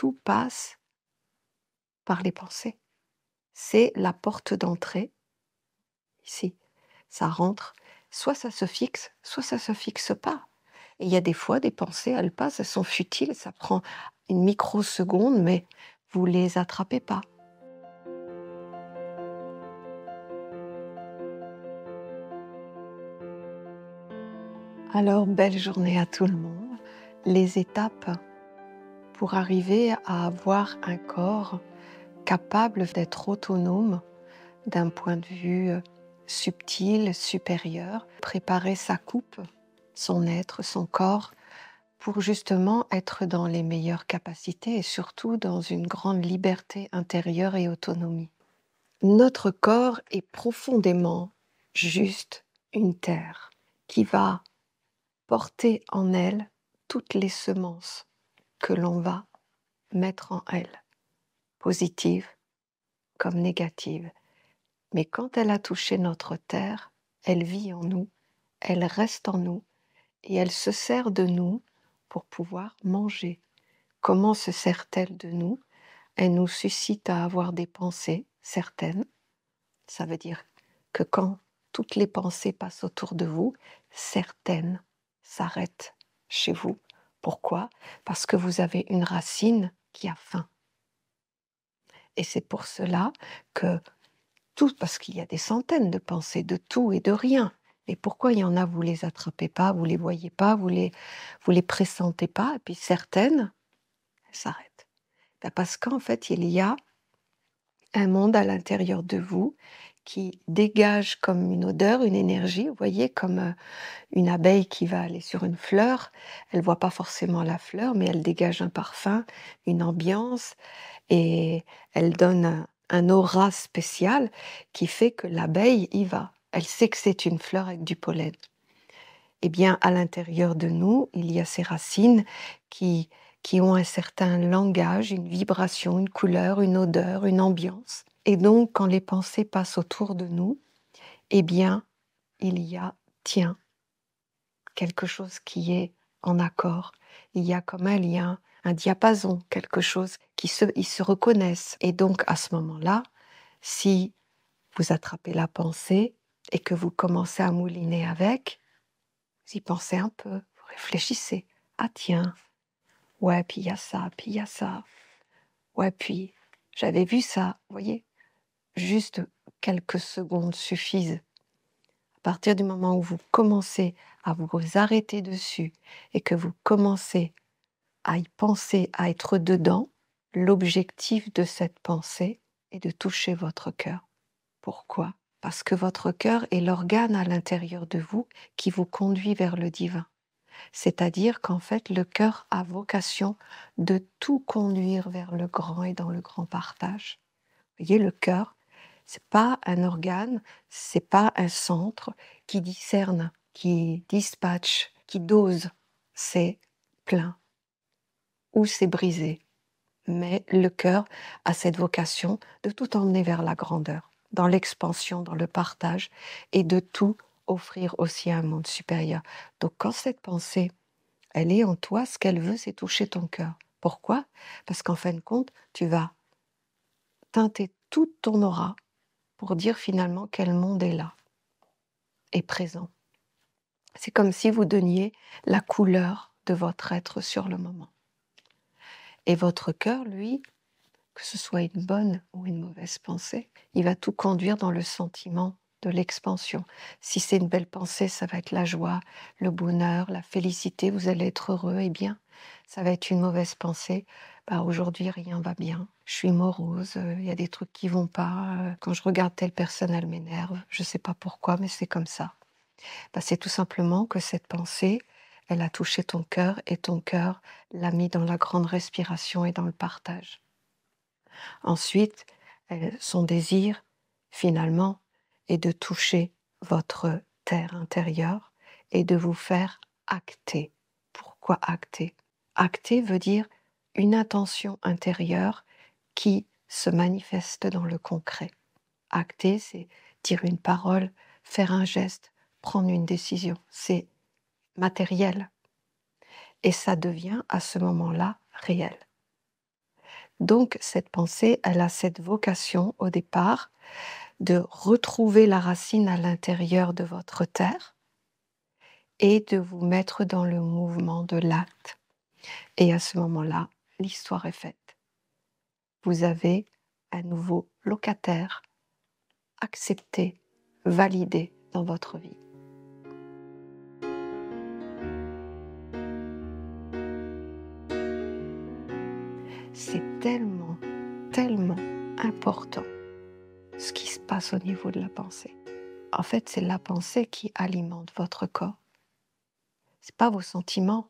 tout passe par les pensées. C'est la porte d'entrée, ici. Ça rentre, soit ça se fixe, soit ça se fixe pas. Et il y a des fois, des pensées, elles passent, elles sont futiles, ça prend une microseconde, mais vous les attrapez pas. Alors, belle journée à tout le monde. Les étapes pour arriver à avoir un corps capable d'être autonome d'un point de vue subtil, supérieur, préparer sa coupe, son être, son corps, pour justement être dans les meilleures capacités et surtout dans une grande liberté intérieure et autonomie. Notre corps est profondément juste une terre qui va porter en elle toutes les semences que l'on va mettre en elle, positives comme négatives. Mais quand elle a touché notre terre, elle vit en nous, elle reste en nous et elle se sert de nous pour pouvoir manger. Comment se sert-elle de nous? Elle nous suscite à avoir des pensées certaines. Ça veut dire que quand toutes les pensées passent autour de vous, certaines s'arrêtent chez vous. Pourquoi? Parce que vous avez une racine qui a faim. Et c'est pour cela que parce qu'il y a des centaines de pensées, de tout et de rien. Et pourquoi il y en a, vous les attrapez pas, vous les voyez pas, vous les pressentez pas, et puis certaines, elles s'arrêtent. Parce qu'en fait, il y a un monde à l'intérieur de vous qui dégage comme une odeur, une énergie, vous voyez, comme une abeille qui va aller sur une fleur, elle voit pas forcément la fleur, mais elle dégage un parfum, une ambiance, et elle donne un aura spécial qui fait que l'abeille y va. Elle sait que c'est une fleur avec du pollen. Eh bien, à l'intérieur de nous, il y a ces racines qui ont un certain langage, une vibration, une couleur, une odeur, une ambiance. Et donc, quand les pensées passent autour de nous, eh bien, il y a, tiens, quelque chose qui est en accord. Il y a comme un lien, un diapason, quelque chose ils se reconnaissent. Et donc, à ce moment-là, si vous attrapez la pensée et que vous commencez à mouliner avec, vous y pensez un peu, vous réfléchissez. Ah tiens, ouais, puis il y a ça, puis il y a ça. Ouais, puis j'avais vu ça, vous voyez. Juste quelques secondes suffisent. À partir du moment où vous commencez à vous arrêter dessus et que vous commencez à y penser, à être dedans, l'objectif de cette pensée est de toucher votre cœur. Pourquoi? Parce que votre cœur est l'organe à l'intérieur de vous qui vous conduit vers le divin. C'est-à-dire qu'en fait, le cœur a vocation de tout conduire vers le grand et dans le grand partage. Vous voyez, le cœur, c'est pas un organe, c'est pas un centre qui discerne, qui dispatche, qui dose. C'est plein ou c'est brisé. Mais le cœur a cette vocation de tout emmener vers la grandeur, dans l'expansion, dans le partage, et de tout offrir aussi à un monde supérieur. Donc quand cette pensée, elle est en toi, ce qu'elle veut, c'est toucher ton cœur. Pourquoi? Parce qu'en fin de compte, tu vas teinter toute ton aura pour dire finalement quel monde est là, est présent. C'est comme si vous donniez la couleur de votre être sur le moment. Et votre cœur, lui, que ce soit une bonne ou une mauvaise pensée, il va tout conduire dans le sentiment de l'expansion. Si c'est une belle pensée, ça va être la joie, le bonheur, la félicité, vous allez être heureux, et bien, ça va être une mauvaise pensée. Aujourd'hui, rien va bien, je suis morose, il y a des trucs qui vont pas, quand je regarde telle personne, elle m'énerve, je sais pas pourquoi, mais c'est comme ça. C'est tout simplement que cette pensée, elle a touché ton cœur et ton cœur l'a mis dans la grande respiration et dans le partage. Ensuite, son désir, finalement, est de toucher votre terre intérieure et de vous faire acter. Pourquoi acter? Acter veut dire une intention intérieure qui se manifeste dans le concret. Acter, c'est dire une parole, faire un geste, prendre une décision. C'est matériel. Et ça devient à ce moment-là réel. Donc cette pensée, elle a cette vocation au départ de retrouver la racine à l'intérieur de votre terre et de vous mettre dans le mouvement de l'acte. Et à ce moment-là, l'histoire est faite. Vous avez un nouveau locataire accepté, validé dans votre vie. C'est tellement, tellement important ce qui se passe au niveau de la pensée. En fait, c'est la pensée qui alimente votre corps. C'est pas vos sentiments.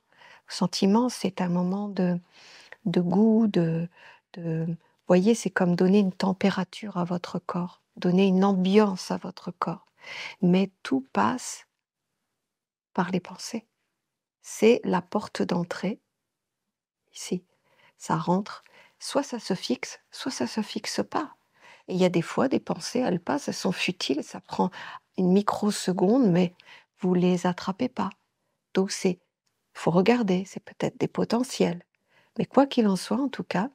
Vos sentiments, c'est un moment de goût, vous voyez, c'est comme donner une température à votre corps, donner une ambiance à votre corps. Mais tout passe par les pensées. C'est la porte d'entrée, ici. Ça rentre, soit ça se fixe, soit ça se fixe pas. Et il y a des fois, des pensées, elles passent, elles sont futiles, ça prend une microseconde, mais vous les attrapez pas. Donc faut regarder, c'est peut-être des potentiels. Mais quoi qu'il en soit, en tout cas,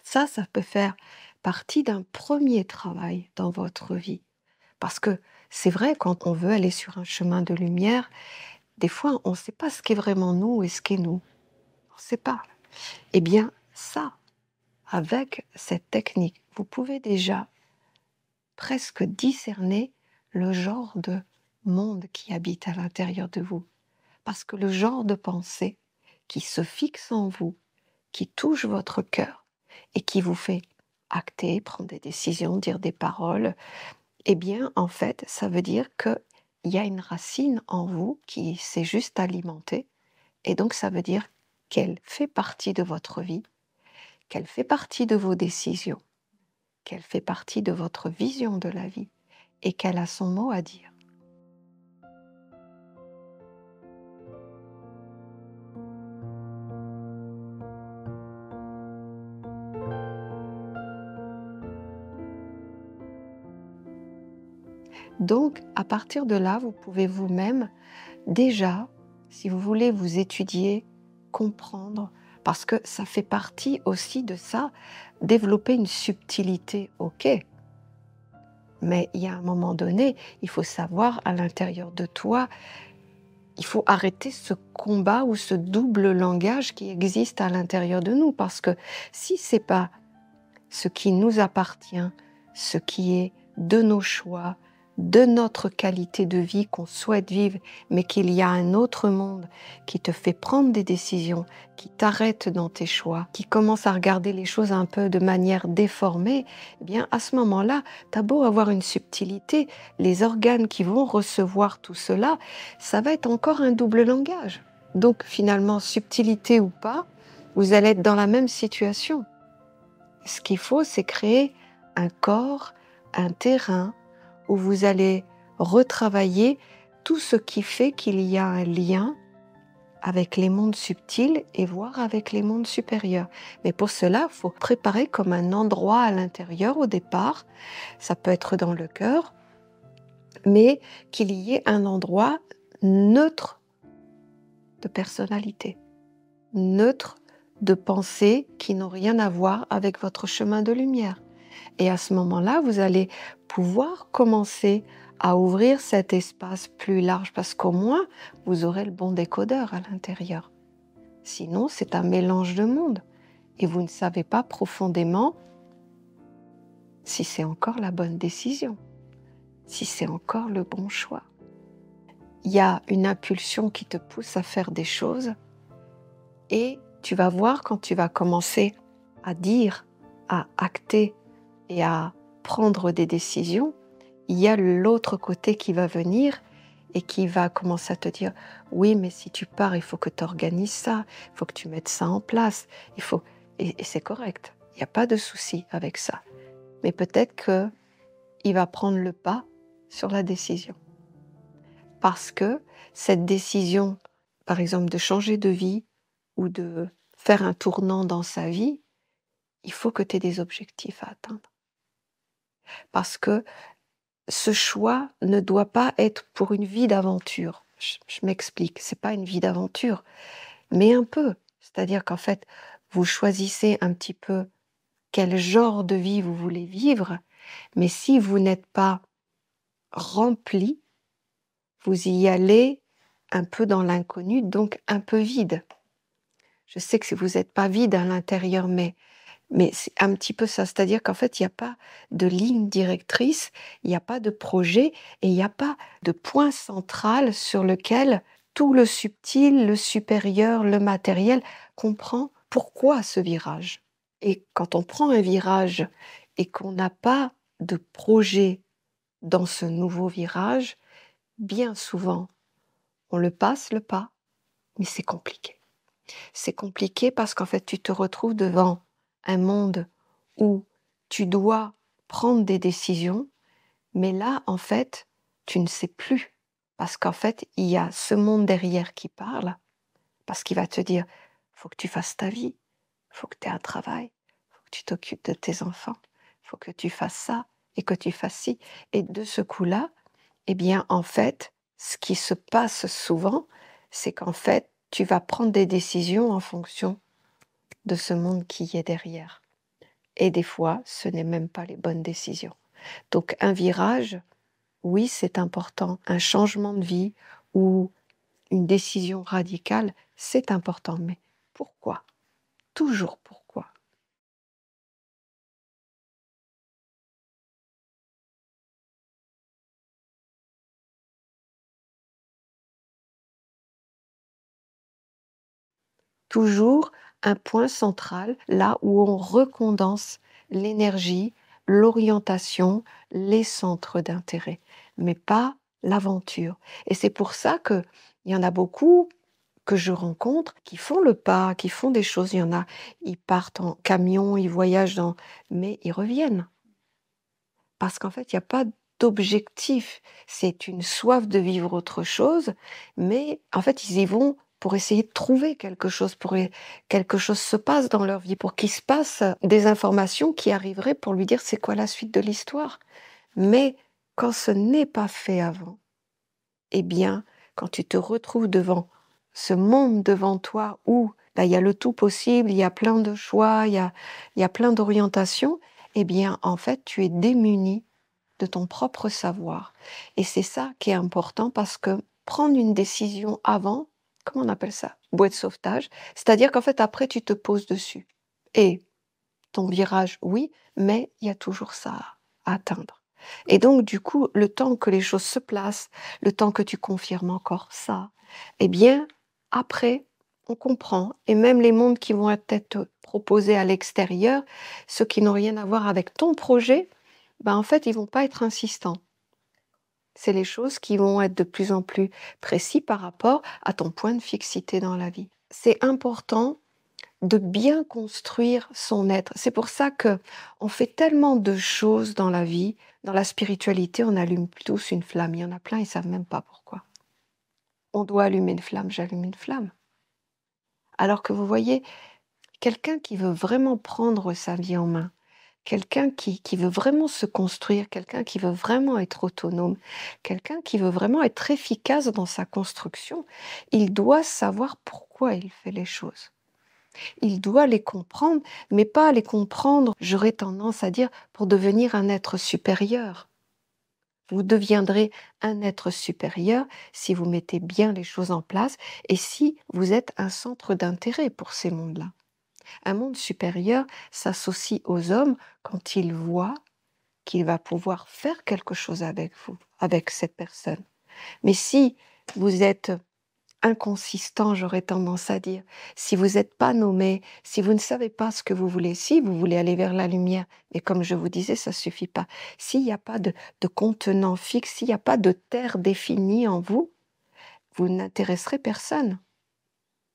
ça peut faire partie d'un premier travail dans votre vie. Parce que c'est vrai, quand on veut aller sur un chemin de lumière, des fois, on ne sait pas ce qu'est vraiment nous et ce qu'est nous. On ne sait pas. Eh bien, ça, avec cette technique, vous pouvez déjà presque discerner le genre de monde qui habite à l'intérieur de vous. Parce que le genre de pensée qui se fixe en vous, qui touche votre cœur et qui vous fait acter, prendre des décisions, dire des paroles, eh bien, en fait, ça veut dire qu'il y a une racine en vous qui s'est juste alimentée. Et donc, ça veut dire qu'elle fait partie de votre vie, qu'elle fait partie de vos décisions, qu'elle fait partie de votre vision de la vie et qu'elle a son mot à dire. Donc, à partir de là, vous pouvez vous-même déjà, si vous voulez vous étudier, comprendre, parce que ça fait partie aussi de ça, développer une subtilité, ok. Mais il y a un moment donné, il faut savoir à l'intérieur de toi, il faut arrêter ce combat ou ce double langage qui existe à l'intérieur de nous, parce que si c'est pas ce qui nous appartient, ce qui est de nos choix, de notre qualité de vie qu'on souhaite vivre, mais qu'il y a un autre monde qui te fait prendre des décisions, qui t'arrête dans tes choix, qui commence à regarder les choses un peu de manière déformée, eh bien à ce moment-là, t'as beau avoir une subtilité, les organes qui vont recevoir tout cela, ça va être encore un double langage. Donc finalement, subtilité ou pas, vous allez être dans la même situation. Ce qu'il faut, c'est créer un corps, un terrain où vous allez retravailler tout ce qui fait qu'il y a un lien avec les mondes subtils et voire avec les mondes supérieurs. Mais pour cela, il faut préparer comme un endroit à l'intérieur au départ. Ça peut être dans le cœur, mais qu'il y ait un endroit neutre de personnalité, neutre de pensées qui n'ont rien à voir avec votre chemin de lumière. Et à ce moment-là, vous allez pouvoir commencer à ouvrir cet espace plus large parce qu'au moins, vous aurez le bon décodeur à l'intérieur. Sinon, c'est un mélange de mondes et vous ne savez pas profondément si c'est encore la bonne décision, si c'est encore le bon choix. Il y a une impulsion qui te pousse à faire des choses et tu vas voir quand tu vas commencer à dire, à acter et à prendre des décisions, il y a l'autre côté qui va venir et qui va commencer à te dire « Oui, mais si tu pars, il faut que tu organises ça, il faut que tu mettes ça en place. Et c'est correct, il n'y a pas de souci avec ça. Mais peut-être qu'il va prendre le pas sur la décision. Parce que cette décision, par exemple, de changer de vie ou de faire un tournant dans sa vie, il faut que tu aies des objectifs à atteindre. Parce que ce choix ne doit pas être pour une vie d'aventure. Je m'explique, c'est pas une vie d'aventure, mais un peu. C'est-à-dire qu'en fait, vous choisissez un petit peu quel genre de vie vous voulez vivre, mais si vous n'êtes pas rempli, vous y allez un peu dans l'inconnu, donc un peu vide. Je sais que si vous n'êtes pas vide à l'intérieur, mais c'est un petit peu ça, c'est-à-dire qu'en fait, il n'y a pas de ligne directrice, il n'y a pas de projet et il n'y a pas de point central sur lequel tout le subtil, le supérieur, le matériel comprend pourquoi ce virage. Et quand on prend un virage et qu'on n'a pas de projet dans ce nouveau virage, bien souvent, on le passe le pas, mais c'est compliqué. C'est compliqué parce qu'en fait, tu te retrouves devant un monde où tu dois prendre des décisions, mais là, en fait, tu ne sais plus. Parce qu'en fait, il y a ce monde derrière qui parle, parce qu'il va te dire, faut que tu fasses ta vie, faut que tu aies un travail, faut que tu t'occupes de tes enfants, faut que tu fasses ça et que tu fasses ci. Et de ce coup-là, eh bien, en fait, ce qui se passe souvent, c'est qu'en fait, tu vas prendre des décisions en fonction de ce monde qui est derrière. Et des fois, ce n'est même pas les bonnes décisions. Donc, un virage, oui, c'est important. Un changement de vie ou une décision radicale, c'est important. Mais pourquoi? Toujours pourquoi? Toujours un point central, là où on recondense l'énergie, l'orientation, les centres d'intérêt, mais pas l'aventure. Et c'est pour ça qu'il y en a beaucoup que je rencontre qui font le pas, qui font des choses. Il y en a, ils partent en camion, ils voyagent mais ils reviennent. Parce qu'en fait, il n'y a pas d'objectif. C'est une soif de vivre autre chose, mais en fait, ils y vont pour essayer de trouver quelque chose, quelque chose se passe dans leur vie, pour qu'il se passe des informations qui arriveraient pour lui dire c'est quoi la suite de l'histoire. Mais quand ce n'est pas fait avant, eh bien, quand tu te retrouves devant ce monde devant toi où là, il y a le tout possible, il y a plein de choix, il y a plein d'orientations, eh bien, en fait, tu es démuni de ton propre savoir. Et c'est ça qui est important parce que prendre une décision avant, comment on appelle ça? Bouée de sauvetage. C'est-à-dire qu'en fait, après, tu te poses dessus. Et ton virage, oui, mais il y a toujours ça à atteindre. Et donc, du coup, le temps que les choses se placent, le temps que tu confirmes encore ça, eh bien, après, on comprend. Et même les mondes qui vont être proposés à l'extérieur, ceux qui n'ont rien à voir avec ton projet, ben en fait, ils vont pas être insistants. C'est les choses qui vont être de plus en plus précis par rapport à ton point de fixité dans la vie. C'est important de bien construire son être. C'est pour ça que on fait tellement de choses dans la vie. Dans la spiritualité, on allume tous une flamme. Il y en a plein, ils savent même pas pourquoi. On doit allumer une flamme, j'allume une flamme. Alors que vous voyez, quelqu'un qui veut vraiment prendre sa vie en main, quelqu'un qui veut vraiment se construire, quelqu'un qui veut vraiment être autonome, quelqu'un qui veut vraiment être efficace dans sa construction, il doit savoir pourquoi il fait les choses. Il doit les comprendre, mais pas les comprendre, j'aurais tendance à dire, pour devenir un être supérieur. Vous deviendrez un être supérieur si vous mettez bien les choses en place et si vous êtes un centre d'intérêt pour ces mondes-là. Un monde supérieur s'associe aux hommes quand il voit qu'il va pouvoir faire quelque chose avec vous, avec cette personne. Mais si vous êtes inconsistant, j'aurais tendance à dire, si vous n'êtes pas nommé, si vous ne savez pas ce que vous voulez, si vous voulez aller vers la lumière, mais comme je vous disais, ça ne suffit pas. S'il n'y a pas de contenant fixe, s'il n'y a pas de terre définie en vous, vous n'intéresserez personne.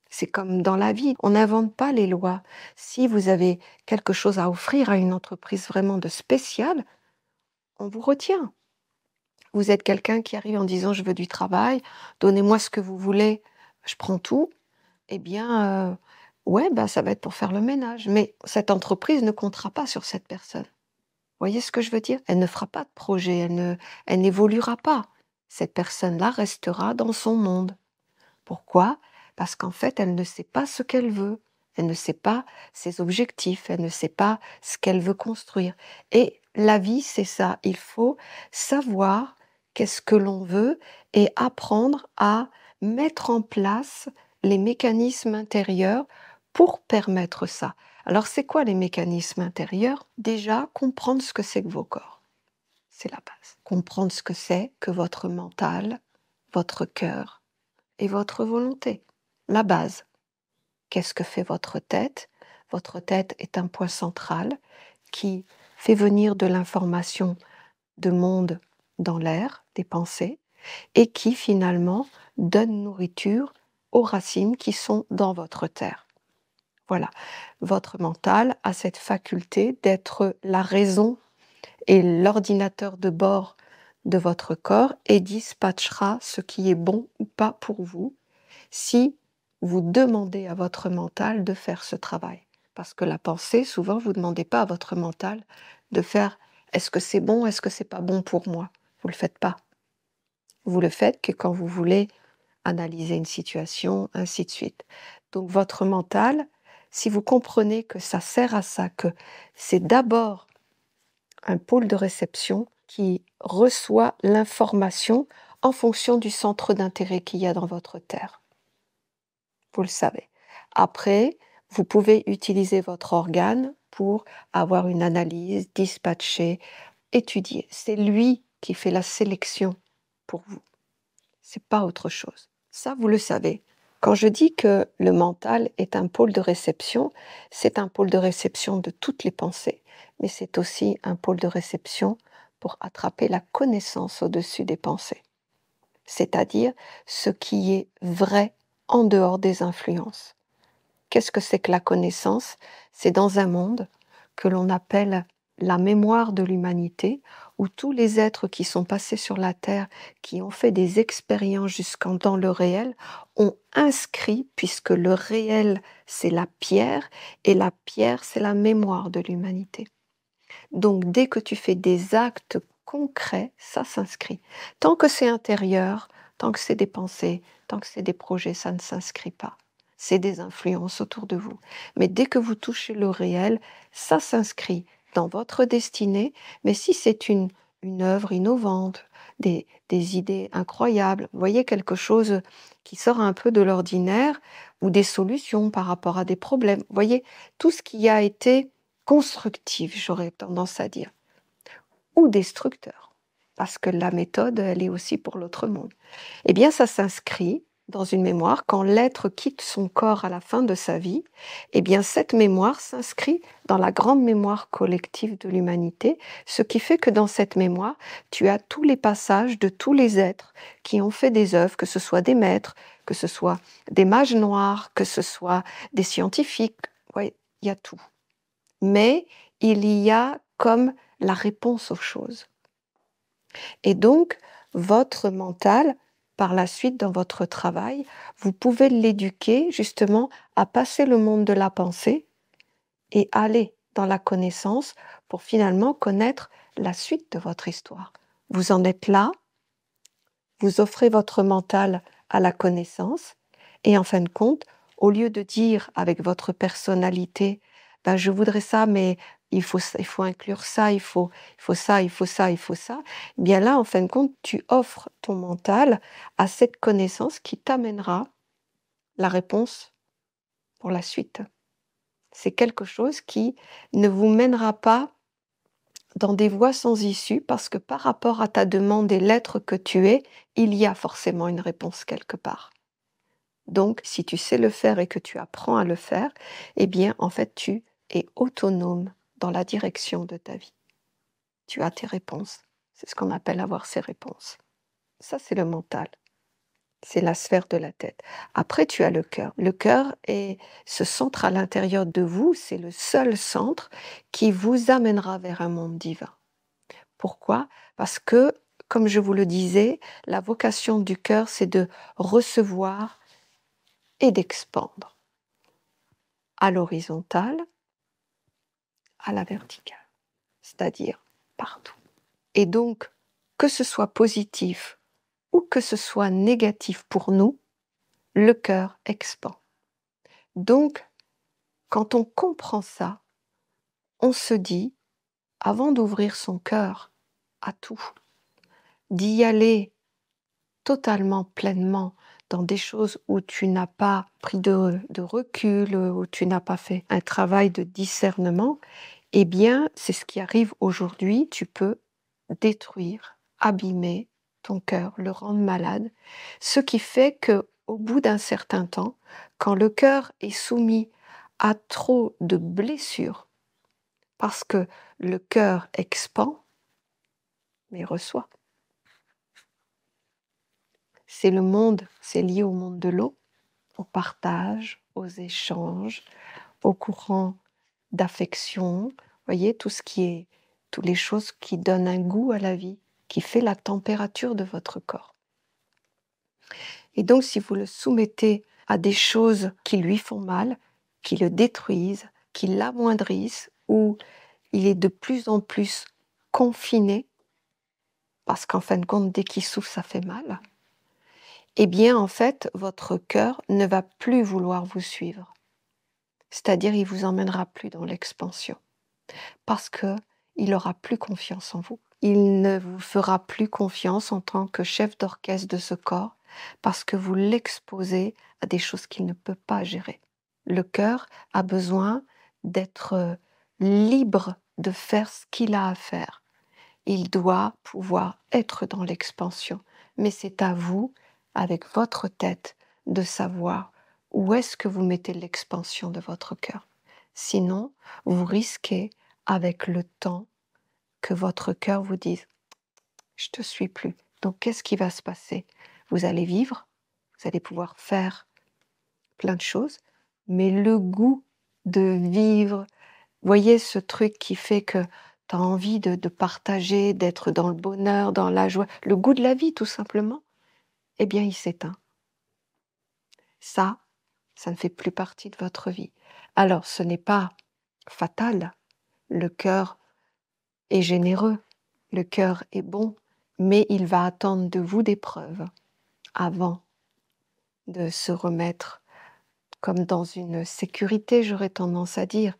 C'est comme dans la vie, on n'invente pas les lois. Si vous avez quelque chose à offrir à une entreprise vraiment de spécial, on vous retient. Vous êtes quelqu'un qui arrive en disant je veux du travail, donnez-moi ce que vous voulez, je prends tout. Eh bien, ouais, bah, ça va être pour faire le ménage. Mais cette entreprise ne comptera pas sur cette personne. Vous voyez ce que je veux dire? Elle ne fera pas de projet, elle n'évoluera pas. Cette personne-là restera dans son monde. Pourquoi? Parce qu'en fait, elle ne sait pas ce qu'elle veut. Elle ne sait pas ses objectifs, elle ne sait pas ce qu'elle veut construire. Et la vie, c'est ça. Il faut savoir qu'est-ce que l'on veut et apprendre à mettre en place les mécanismes intérieurs pour permettre ça. Alors, c'est quoi les mécanismes intérieurs? Déjà, comprendre ce que c'est que vos corps. C'est la base. Comprendre ce que c'est que votre mental, votre cœur et votre volonté. La base. Qu'est-ce que fait votre tête? Votre tête est un point central qui fait venir de l'information de monde dans l'air, des pensées, et qui finalement donne nourriture aux racines qui sont dans votre terre. Voilà, votre mental a cette faculté d'être la raison et l'ordinateur de bord de votre corps et dispatchera ce qui est bon ou pas pour vous si vous demandez à votre mental de faire ce travail. Parce que la pensée, souvent, vous ne demandez pas à votre mental de faire est-ce que c'est bon, est-ce que c'est pas bon pour moi? Vous ne le faites pas. Vous le faites que quand vous voulez analyser une situation, ainsi de suite. Donc votre mental, si vous comprenez que ça sert à ça, que c'est d'abord un pôle de réception qui reçoit l'information en fonction du centre d'intérêt qu'il y a dans votre terre. Vous le savez. Après, vous pouvez utiliser votre organe pour avoir une analyse, dispatcher, étudier. C'est lui qui fait la sélection pour vous. C'est pas autre chose. Ça, vous le savez. Quand je dis que le mental est un pôle de réception, c'est un pôle de réception de toutes les pensées, mais c'est aussi un pôle de réception pour attraper la connaissance au-dessus des pensées, c'est-à-dire ce qui est vrai en dehors des influences. Qu'est-ce que c'est que la connaissance? C'est dans un monde que l'on appelle la mémoire de l'humanité, où tous les êtres qui sont passés sur la Terre, qui ont fait des expériences jusqu'en dans le réel, ont inscrit, puisque le réel c'est la pierre, et la pierre c'est la mémoire de l'humanité. Donc dès que tu fais des actes concrets, ça s'inscrit. Tant que c'est intérieur, tant que c'est des pensées, tant que c'est des projets, ça ne s'inscrit pas. C'est des influences autour de vous. Mais dès que vous touchez le réel, ça s'inscrit dans votre destinée. Mais si c'est une œuvre innovante, des idées incroyables, vous voyez quelque chose qui sort un peu de l'ordinaire, ou des solutions par rapport à des problèmes, vous voyez tout ce qui a été constructif, j'aurais tendance à dire, ou destructeur, parce que la méthode, elle est aussi pour l'autre monde. Eh bien, ça s'inscrit dans une mémoire. Quand l'être quitte son corps à la fin de sa vie, eh bien, cette mémoire s'inscrit dans la grande mémoire collective de l'humanité, ce qui fait que dans cette mémoire, tu as tous les passages de tous les êtres qui ont fait des œuvres, que ce soit des maîtres, que ce soit des mages noirs, que ce soit des scientifiques, ouais, il y a tout. Mais il y a comme la réponse aux choses. Et donc, votre mental, par la suite, dans votre travail, vous pouvez l'éduquer justement à passer le monde de la pensée et aller dans la connaissance pour finalement connaître la suite de votre histoire. Vous en êtes là, vous offrez votre mental à la connaissance et en fin de compte, au lieu de dire avec votre personnalité, ben, je voudrais ça, mais il faut inclure ça, il faut ça, il faut ça, il faut ça, eh bien là, en fin de compte, tu offres ton mental à cette connaissance qui t'amènera la réponse pour la suite. C'est quelque chose qui ne vous mènera pas dans des voies sans issue parce que par rapport à ta demande et l'être que tu es, il y a forcément une réponse quelque part. Donc, si tu sais le faire et que tu apprends à le faire, eh bien, en fait, tu es autonome dans la direction de ta vie. Tu as tes réponses. C'est ce qu'on appelle avoir ses réponses. Ça, c'est le mental. C'est la sphère de la tête. Après, tu as le cœur. Le cœur est ce centre à l'intérieur de vous, c'est le seul centre qui vous amènera vers un monde divin. Pourquoi? Parce que, comme je vous le disais, la vocation du cœur, c'est de recevoir et d'expandre à l'horizontale, à la verticale, c'est-à-dire partout. Et donc, que ce soit positif ou que ce soit négatif pour nous, le cœur expand. Donc, Quand on comprend ça, on se dit, avant d'ouvrir son cœur à tout, d'y aller totalement, pleinement, dans des choses où tu n'as pas pris de recul, où tu n'as pas fait un travail de discernement, eh bien, c'est ce qui arrive aujourd'hui. Tu peux détruire, abîmer ton cœur, le rendre malade, ce qui fait que, au bout d'un certain temps, quand le cœur est soumis à trop de blessures, parce que le cœur expand, mais reçoit. C'est le monde, c'est lié au monde de l'eau, au partage, aux échanges, au courant d'affection, voyez, toutes les choses qui donnent un goût à la vie, qui fait la température de votre corps. Et donc, si vous le soumettez à des choses qui lui font mal, qui le détruisent, qui l'amoindrissent, ou il est de plus en plus confiné, parce qu'en fin de compte, dès qu'il souffre, ça fait mal, eh bien, en fait, votre cœur ne va plus vouloir vous suivre. C'est-à-dire, il ne vous emmènera plus dans l'expansion. Parce qu'il n'aura plus confiance en vous. Il ne vous fera plus confiance en tant que chef d'orchestre de ce corps, parce que vous l'exposez à des choses qu'il ne peut pas gérer. Le cœur a besoin d'être libre de faire ce qu'il a à faire. Il doit pouvoir être dans l'expansion. Mais c'est à vous, avec votre tête, de savoir où est-ce que vous mettez l'expansion de votre cœur. Sinon, vous risquez, avec le temps, que votre cœur vous dise « je te suis plus ». Donc, qu'est-ce qui va se passer? Vous allez vivre, vous allez pouvoir faire plein de choses, mais le goût de vivre, voyez ce truc qui fait que tu as envie de partager, d'être dans le bonheur, dans la joie, le goût de la vie tout simplement, eh bien il s'éteint. Ça ne fait plus partie de votre vie. Alors ce n'est pas fatal, le cœur est généreux, le cœur est bon, mais il va attendre de vous des preuves avant de se remettre comme dans une sécurité, j'aurais tendance à dire.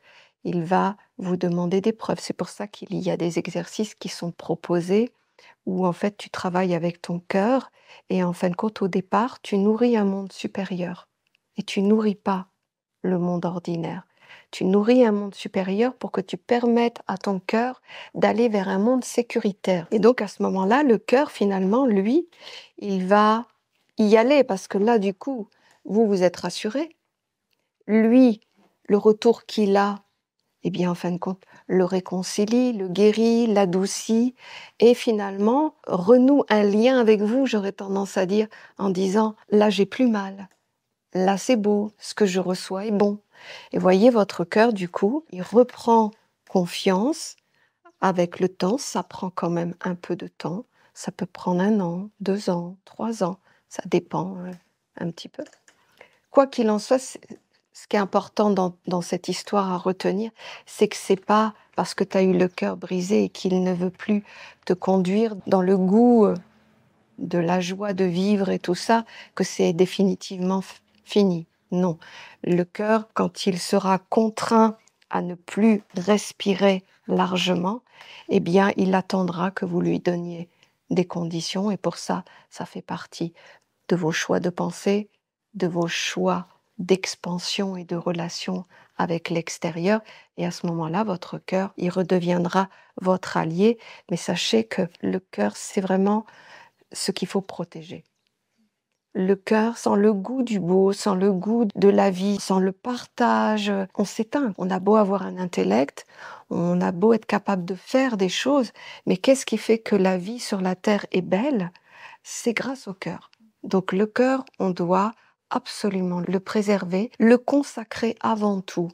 Il va vous demander des preuves. C'est pour ça qu'il y a des exercices qui sont proposés où en fait tu travailles avec ton cœur et en fin de compte au départ tu nourris un monde supérieur et tu nourris pas le monde ordinaire. Tu nourris un monde supérieur pour que tu permettes à ton cœur d'aller vers un monde sécuritaire. Et donc à ce moment-là, le cœur finalement, lui, il va y aller parce que là du coup, vous êtes rassuré. Lui, le retour qu'il a, eh bien, en fin de compte, le réconcilie, le guérit, l'adoucit, et finalement renoue un lien avec vous, j'aurais tendance à dire, en disant « là, j'ai plus mal, là, c'est beau, ce que je reçois est bon ». Et voyez, votre cœur, du coup, il reprend confiance avec le temps, ça prend quand même un peu de temps, ça peut prendre 1 an, 2 ans, 3 ans, ça dépend un petit peu. Quoi qu'il en soit, ce qui est important dans cette histoire à retenir, c'est que c'est pas parce que tu as eu le cœur brisé et qu'il ne veut plus te conduire dans le goût de la joie de vivre et tout ça, que c'est définitivement fini. Non. Le cœur, quand il sera contraint à ne plus respirer largement, eh bien, il attendra que vous lui donniez des conditions et pour ça, ça fait partie de vos choix de pensée, de vos choix d'expansion et de relation avec l'extérieur. Et à ce moment-là, votre cœur, il redeviendra votre allié. Mais sachez que le cœur, c'est vraiment ce qu'il faut protéger. Le cœur, sans le goût du beau, sans le goût de la vie, sans le partage, on s'éteint. On a beau avoir un intellect, on a beau être capable de faire des choses, mais qu'est-ce qui fait que la vie sur la terre est belle? C'est grâce au cœur. Donc le cœur, on doit absolument le préserver, le consacrer avant tout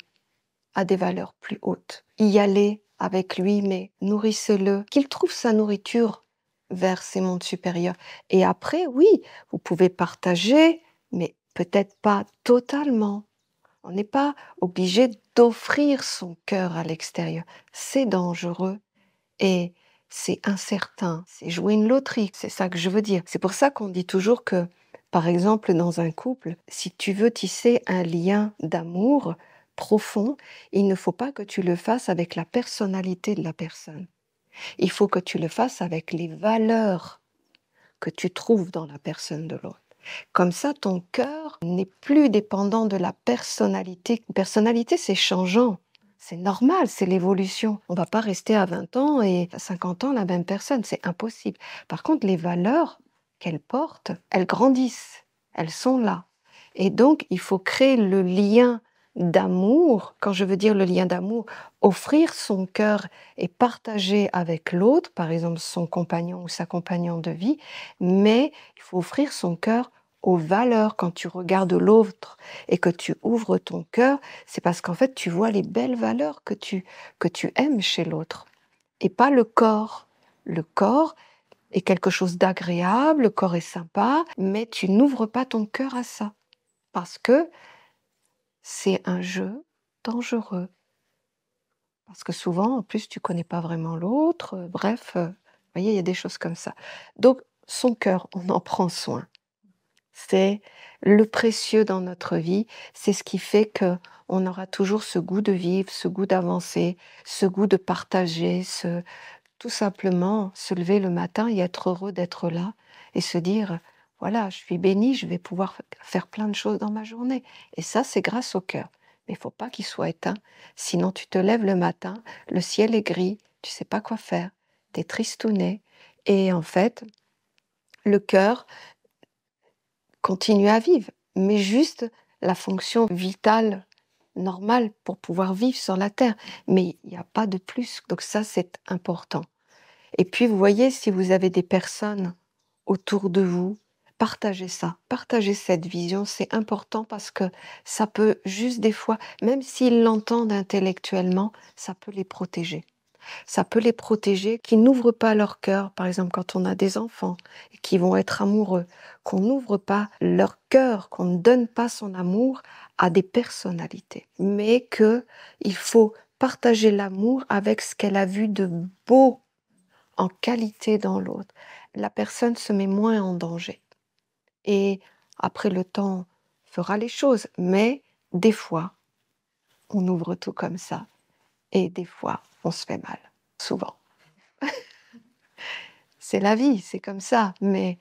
à des valeurs plus hautes. Y aller avec lui, mais nourrissez-le, qu'il trouve sa nourriture vers ces mondes supérieurs. Et après, oui, vous pouvez partager, mais peut-être pas totalement. On n'est pas obligé d'offrir son cœur à l'extérieur. C'est dangereux et c'est incertain. C'est jouer une loterie, c'est ça que je veux dire. C'est pour ça qu'on dit toujours que, par exemple, dans un couple, si tu veux tisser un lien d'amour, profond, il ne faut pas que tu le fasses avec la personnalité de la personne. Il faut que tu le fasses avec les valeurs que tu trouves dans la personne de l'autre. Comme ça, ton cœur n'est plus dépendant de la personnalité. Une personnalité, c'est changeant. C'est normal, c'est l'évolution. On ne va pas rester à 20 ans et à 50 ans la même personne, c'est impossible. Par contre, les valeurs qu'elle porte, elles grandissent, elles sont là. Et donc, il faut créer le lien d'amour. Quand je veux dire le lien d'amour, offrir son cœur et partager avec l'autre, par exemple son compagnon ou sa compagnonne de vie, mais il faut offrir son cœur aux valeurs. Quand tu regardes l'autre et que tu ouvres ton cœur, c'est parce qu'en fait tu vois les belles valeurs que tu aimes chez l'autre et pas le corps. Le corps est quelque chose d'agréable, le corps est sympa, mais tu n'ouvres pas ton cœur à ça parce que c'est un jeu dangereux. Parce que souvent, en plus, tu connais pas vraiment l'autre. Bref, vous voyez, il y a des choses comme ça. Donc, son cœur, on en prend soin. C'est le précieux dans notre vie. C'est ce qui fait que on aura toujours ce goût de vivre, ce goût d'avancer, ce goût de partager, tout simplement se lever le matin et être heureux d'être là et se dire, voilà, je suis béni, je vais pouvoir faire plein de choses dans ma journée. Et ça, c'est grâce au cœur. Mais il faut pas qu'il soit éteint. Sinon, tu te lèves le matin, le ciel est gris, tu sais pas quoi faire, tu es tristouné. Et en fait, le cœur continue à vivre, mais juste la fonction vitale normale pour pouvoir vivre sur la terre. Mais il n'y a pas de plus. Donc ça, c'est important. Et puis, vous voyez, si vous avez des personnes autour de vous, partagez ça, partagez cette vision, c'est important parce que ça peut juste des fois, même s'ils l'entendent intellectuellement, ça peut les protéger. Ça peut les protéger, qui n'ouvrent pas leur cœur, par exemple quand on a des enfants et qui vont être amoureux, qu'on n'ouvre pas leur cœur, qu'on ne donne pas son amour à des personnalités, mais que il faut partager l'amour avec ce qu'elle a vu de beau en qualité dans l'autre. La personne se met moins en danger. Et après, le temps fera les choses. Mais des fois, on ouvre tout comme ça. Et des fois, on se fait mal. Souvent. C'est la vie, c'est comme ça. Mais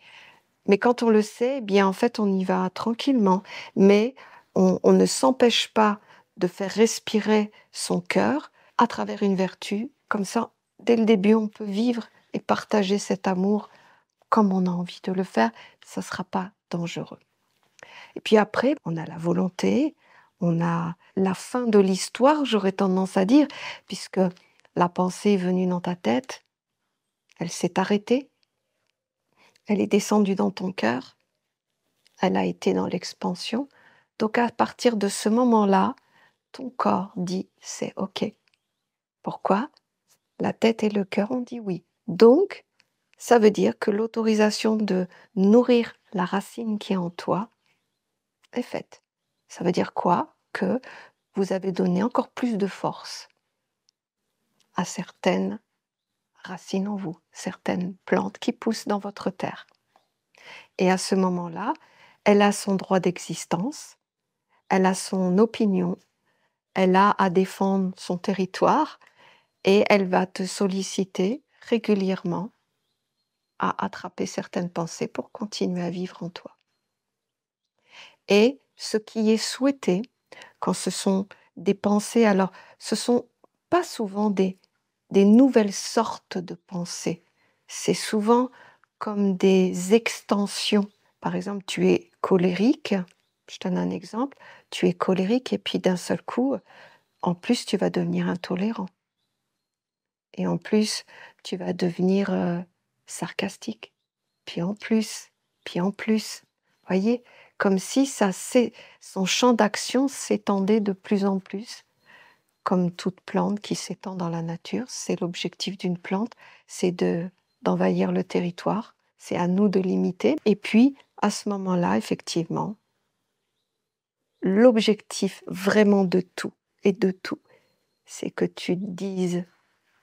quand on le sait, eh bien en fait, on y va tranquillement. Mais on ne s'empêche pas de faire respirer son cœur à travers une vertu. Comme ça, dès le début, on peut vivre et partager cet amour comme on a envie de le faire. Ça ne sera pas dangereux. Et puis après, on a la volonté, on a la fin de l'histoire, j'aurais tendance à dire, puisque la pensée est venue dans ta tête, elle s'est arrêtée, elle est descendue dans ton cœur, elle a été dans l'expansion. Donc à partir de ce moment-là, ton corps dit c'est OK. Pourquoi? La tête et le cœur ont dit oui. Donc, ça veut dire que l'autorisation de nourrir la racine qui est en toi est faite. Ça veut dire quoi? Que vous avez donné encore plus de force à certaines racines en vous, certaines plantes qui poussent dans votre terre. Et à ce moment-là, elle a son droit d'existence, elle a son opinion, elle a à défendre son territoire et elle va te solliciter régulièrement à attraper certaines pensées pour continuer à vivre en toi. Et ce qui est souhaité, quand ce sont des pensées, alors ce sont pas souvent des nouvelles sortes de pensées, c'est souvent comme des extensions. Par exemple, tu es colérique, je donne un exemple, tu es colérique et puis d'un seul coup, en plus, tu vas devenir intolérant. Et en plus, tu vas devenir sarcastique. Puis en plus, puis en plus. Voyez, comme si son champ d'action s'étendait de plus en plus, comme toute plante qui s'étend dans la nature. C'est l'objectif d'une plante, c'est d'envahir le territoire. C'est à nous de l'imiter. Et puis, à ce moment-là, effectivement, l'objectif vraiment de tout et de tout, c'est que tu dises,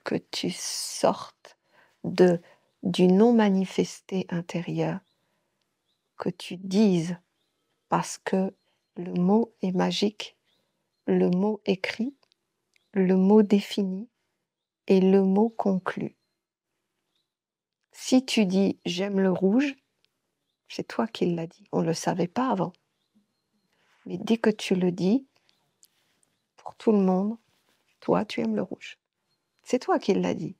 que tu sortes du non manifesté intérieur, que tu dises, parce que le mot est magique, le mot écrit, le mot défini et le mot conclu. Si tu dis « j'aime le rouge », c'est toi qui l'as dit. On ne le savait pas avant. Mais dès que tu le dis, pour tout le monde, toi, tu aimes le rouge. C'est toi qui l'as dit.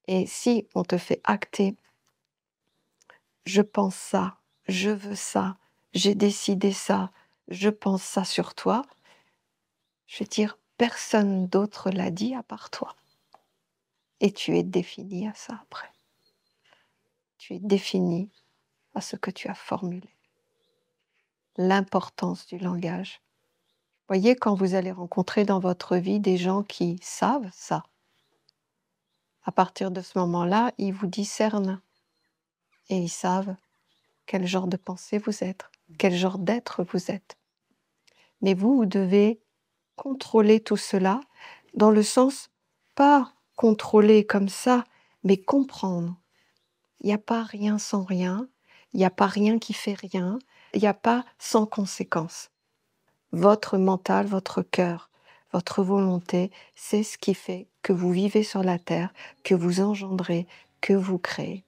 Et si on te fait acter « je pense ça, je veux ça, j'ai décidé ça, je pense ça sur toi », je veux dire, personne d'autre l'a dit à part toi. Et tu es défini à ça après. Tu es défini à ce que tu as formulé. L'importance du langage. Voyez, quand vous allez rencontrer dans votre vie des gens qui savent ça, à partir de ce moment-là, ils vous discernent et ils savent quel genre de pensée vous êtes, quel genre d'être vous êtes. Mais vous devez contrôler tout cela dans le sens, pas contrôler comme ça, mais comprendre. Il n'y a pas rien sans rien, il n'y a pas rien qui fait rien, il n'y a pas sans conséquence. Votre mental, votre cœur, votre volonté, c'est ce qui fait que vous vivez sur la terre, que vous engendrez, que vous créez.